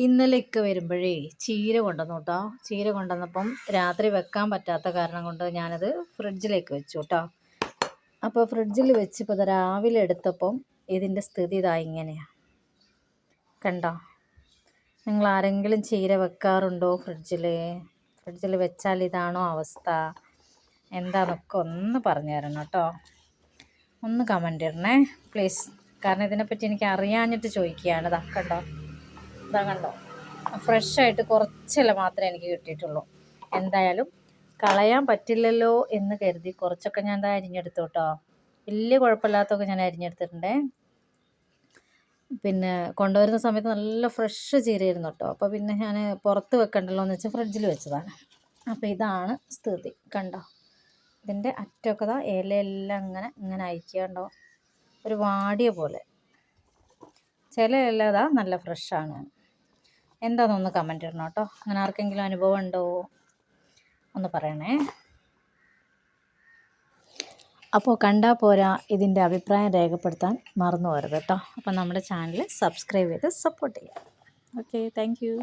ഇന്നലെയൊക്കെ വരുമ്പോഴേ ചീര കൊണ്ടുവന്നു കേട്ടോ. ചീര കൊണ്ടുവന്നപ്പം രാത്രി വെക്കാൻ പറ്റാത്ത കാരണം കൊണ്ട് ഞാനത് ഫ്രിഡ്ജിലേക്ക് വെച്ചു കേട്ടോ. അപ്പോൾ ഫ്രിഡ്ജിൽ വെച്ചപ്പോൾ ഇത് രാവിലെ എടുത്തപ്പം ഇതിൻ്റെ സ്ഥിതി ഇതാ ഇങ്ങനെയാണ്. കണ്ടോ? നിങ്ങൾ ആരെങ്കിലും ചീര വെക്കാറുണ്ടോ ഫ്രിഡ്ജിൽ വെച്ചാൽ ഇതാണോ അവസ്ഥ? എന്താണെന്നൊക്കെ ഒന്ന് പറഞ്ഞു തരണം കേട്ടോ. ഒന്ന് കമൻ്റ് ഇടണേ പ്ലീസ്. കാരണം ഇതിനെപ്പറ്റി എനിക്ക് അറിയാഞ്ഞിട്ട് ചോദിക്കുകയാണ്. ഇതാ കണ്ടോ, ഇതാ കണ്ടോ, ഫ്രഷായിട്ട് കുറച്ചില മാത്രമേ എനിക്ക് കിട്ടിയിട്ടുള്ളൂ. എന്തായാലും കളയാൻ പറ്റില്ലല്ലോ എന്ന് കരുതി കുറച്ചൊക്കെ ഞാൻ എന്താ അരിഞ്ഞെടുത്തു കേട്ടോ. വലിയ കുഴപ്പമില്ലാത്തൊക്കെ ഞാൻ അരിഞ്ഞെടുത്തിട്ടുണ്ടേ. പിന്നെ കൊണ്ടുവരുന്ന സമയത്ത് നല്ല ഫ്രഷ് ചീരയായിരുന്നു കേട്ടോ. അപ്പോൾ പിന്നെ ഞാൻ പുറത്ത് വെക്കണ്ടല്ലോ എന്ന് വെച്ചാൽ ഫ്രിഡ്ജിൽ വെച്ചതാണ്. അപ്പോൾ ഇതാണ് സ്ഥിതി. കണ്ടോ, ഇതിൻ്റെ അറ്റമൊക്കെ ഇതാ ഇലയെല്ലാം ഇങ്ങനെ അയക്കാണ്ടോ, ഒരു വാടിയ പോലെ. ചില ഇല ഇതാ നല്ല ഫ്രഷാണ്. എന്താണെന്നൊന്ന് കമൻ്റ് ഇടണം കേട്ടോ. അങ്ങനെ ആർക്കെങ്കിലും അനുഭവം ഉണ്ടോ ഒന്ന് പറയണേ. അപ്പോൾ കണ്ടാൽ പോരാ, ഇതിൻ്റെ അഭിപ്രായം രേഖപ്പെടുത്താൻ മറന്നു പോകരുത് കേട്ടോ. അപ്പോൾ നമ്മുടെ ചാനൽ സബ്സ്ക്രൈബ് ചെയ്ത് സപ്പോർട്ട് ചെയ്യാം. Okay, thank you.